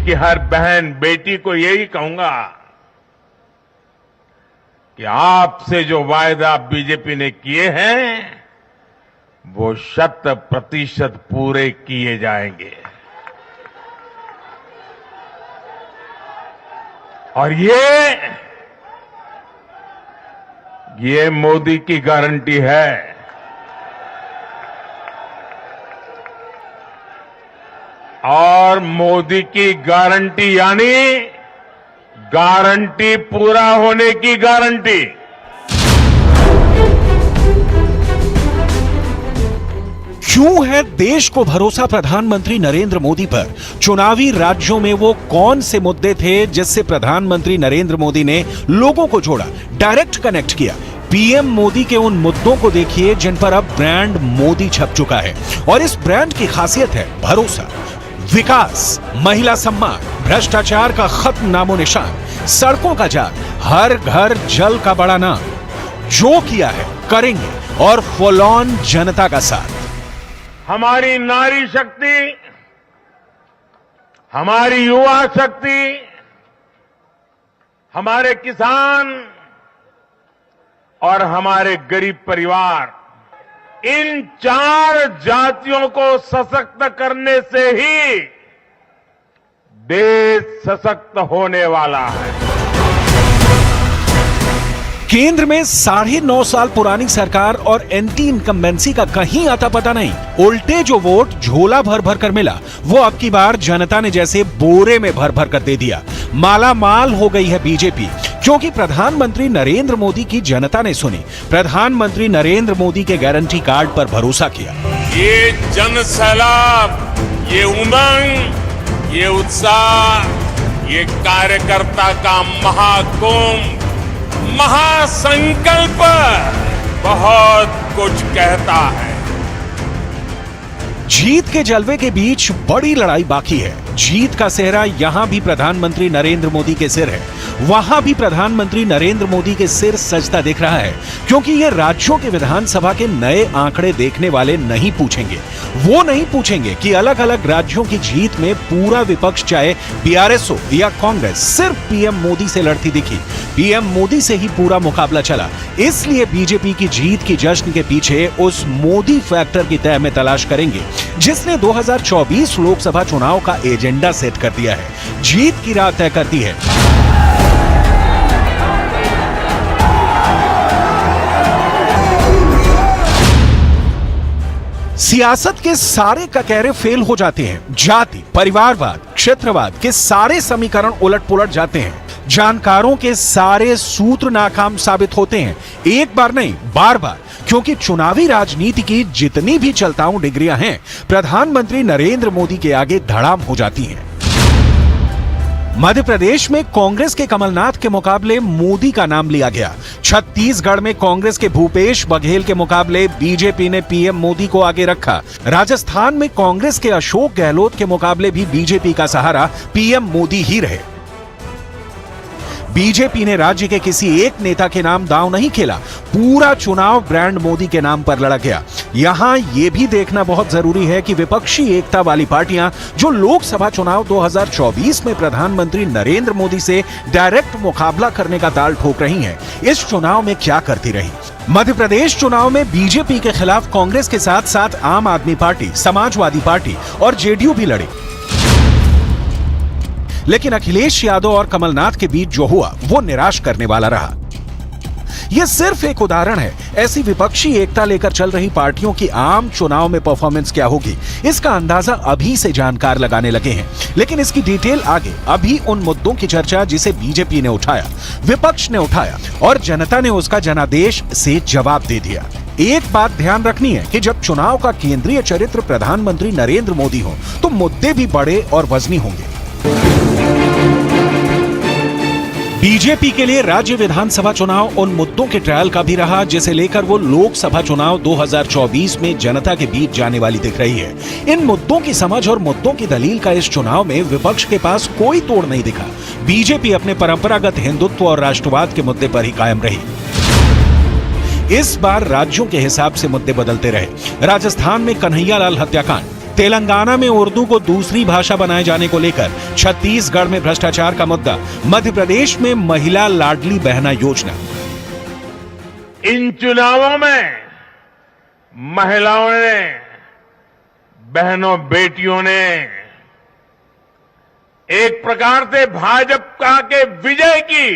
देश की हर बहन बेटी को यही कहूंगा कि आपसे जो वायदा बीजेपी ने किए हैं वो 100% पूरे किए जाएंगे। और ये मोदी की गारंटी है। और मोदी की गारंटी यानी गारंटी पूरा होने की गारंटी। क्यों है देश को भरोसा प्रधानमंत्री नरेंद्र मोदी पर? चुनावी राज्यों में वो कौन से मुद्दे थे जिससे प्रधानमंत्री नरेंद्र मोदी ने लोगों को जोड़ा, डायरेक्ट कनेक्ट किया? पीएम मोदी के उन मुद्दों को देखिए जिन पर अब ब्रांड मोदी छप चुका है। और इस ब्रांड की खासियत है भरोसा, विकास, महिला सम्मान, भ्रष्टाचार का खत्म नामो निशान, सड़कों का जाल, हर घर जल का बड़ा नाम। जो किया है करेंगे और फुल ऑन जनता का साथ। हमारी नारी शक्ति, हमारी युवा शक्ति, हमारे किसान और हमारे गरीब परिवार, इन 4 जातियों को सशक्त करने से ही देश सशक्त होने वाला है। केंद्र में 9.5 साल पुरानी सरकार और एंटी इनकम्बेंसी का कहीं आता पता नहीं। उल्टे जो वोट झोला भर भर कर मिला वो अब की बार जनता ने जैसे बोरे में भर भर कर दे दिया। माला माल हो गई है बीजेपी, क्योंकि प्रधानमंत्री नरेंद्र मोदी की जनता ने सुनी, प्रधानमंत्री नरेंद्र मोदी के गारंटी कार्ड पर भरोसा किया। ये जन सैलाब, ये उमंग, ये उत्साह, ये कार्यकर्ता का महाकुंभ, महासंकल्प बहुत कुछ कहता है। जीत के जलवे के बीच बड़ी लड़ाई बाकी है। जीत का सेहरा यहां भी प्रधानमंत्री नरेंद्र मोदी के सिर है, वहां भी प्रधानमंत्री नरेंद्र मोदी के सिर सजता दिख रहा है, क्योंकि ये राज्यों के विधानसभा के नए आंकड़े देखने वाले नहीं पूछेंगे। वो नहीं पूछेंगे कि अलग अलग राज्यों की जीत में पूरा विपक्ष चाहे बीआरएस हो या कांग्रेस, सिर्फ पीएम मोदी से लड़ती दिखी। पीएम मोदी से ही पूरा मुकाबला चला। इसलिए बीजेपी की जीत की जश्न के पीछे उस मोदी फैक्टर की तह में तलाश करेंगे जिसने 2024 लोकसभा चुनाव का एजेंडा सेट कर दिया है, जीत की राह तय करती है। सियासत के सारे ककहरे फेल हो जाते हैं। जाति, परिवारवाद, क्षेत्रवाद के सारे समीकरण उलट पुलट जाते हैं। जानकारों के सारे सूत्र नाकाम साबित होते हैं, एक बार नहीं बार बार, क्योंकि चुनावी राजनीति की जितनी भी चलताऊ डिग्रियां हैं प्रधानमंत्री नरेंद्र मोदी के आगे धड़ाम हो जाती हैं। मध्य प्रदेश में कांग्रेस के कमलनाथ के मुकाबले मोदी का नाम लिया गया। छत्तीसगढ़ में कांग्रेस के भूपेश बघेल के मुकाबले बीजेपी ने पीएम मोदी को आगे रखा। राजस्थान में कांग्रेस के अशोक गहलोत के मुकाबले भी बीजेपी का सहारा पीएम मोदी ही रहे। बीजेपी ने राज्य के किसी एक नेता के नाम दांव नहीं खेला, पूरा चुनाव ब्रांड मोदी के नाम पर लड़ा गया। यहां यह भी देखना बहुत जरूरी है कि विपक्षी एकता वाली पार्टियां जो लोकसभा चुनाव 2024 में प्रधानमंत्री नरेंद्र मोदी से डायरेक्ट मुकाबला करने का ताल ठोक रही हैं, इस चुनाव में क्या करती रही। मध्य प्रदेश चुनाव में बीजेपी के खिलाफ कांग्रेस के साथ साथ आम आदमी पार्टी, समाजवादी पार्टी और जेडीयू भी लड़ी, लेकिन अखिलेश यादव और कमलनाथ के बीच जो हुआ वो निराश करने वाला रहा। यह सिर्फ एक उदाहरण है। ऐसी विपक्षी एकता लेकर चल रही पार्टियों की आम चुनाव में परफॉर्मेंस क्या होगी, इसका अंदाजा अभी से जानकार लगाने लगे हैं। लेकिन इसकी डिटेल आगे। अभी उन मुद्दों की चर्चा जिसे बीजेपी ने उठाया, विपक्ष ने उठाया और जनता ने उसका जनादेश से जवाब दे दिया। एक बात ध्यान रखनी है कि जब चुनाव का केंद्रीय चरित्र प्रधानमंत्री नरेंद्र मोदी हो तो मुद्दे भी बड़े और वजनी होंगे। बीजेपी के लिए राज्य विधानसभा चुनाव उन मुद्दों के ट्रायल का भी रहा जिसे लेकर वो लोकसभा चुनाव 2024 में जनता के बीच जाने वाली दिख रही है। इन मुद्दों की समझ और मुद्दों की दलील का इस चुनाव में विपक्ष के पास कोई तोड़ नहीं दिखा। बीजेपी अपने परंपरागत हिंदुत्व और राष्ट्रवाद के मुद्दे पर ही कायम रही। इस बार राज्यों के हिसाब से मुद्दे बदलते रहे। राजस्थान में कन्हैयालाल हत्याकांड, तेलंगाना में उर्दू को दूसरी भाषा बनाए जाने को लेकर, छत्तीसगढ़ में भ्रष्टाचार का मुद्दा, मध्य प्रदेश में महिला लाडली बहना योजना। इन चुनावों में महिलाओं ने, बहनों बेटियों ने एक प्रकार से भाजपा के विजय की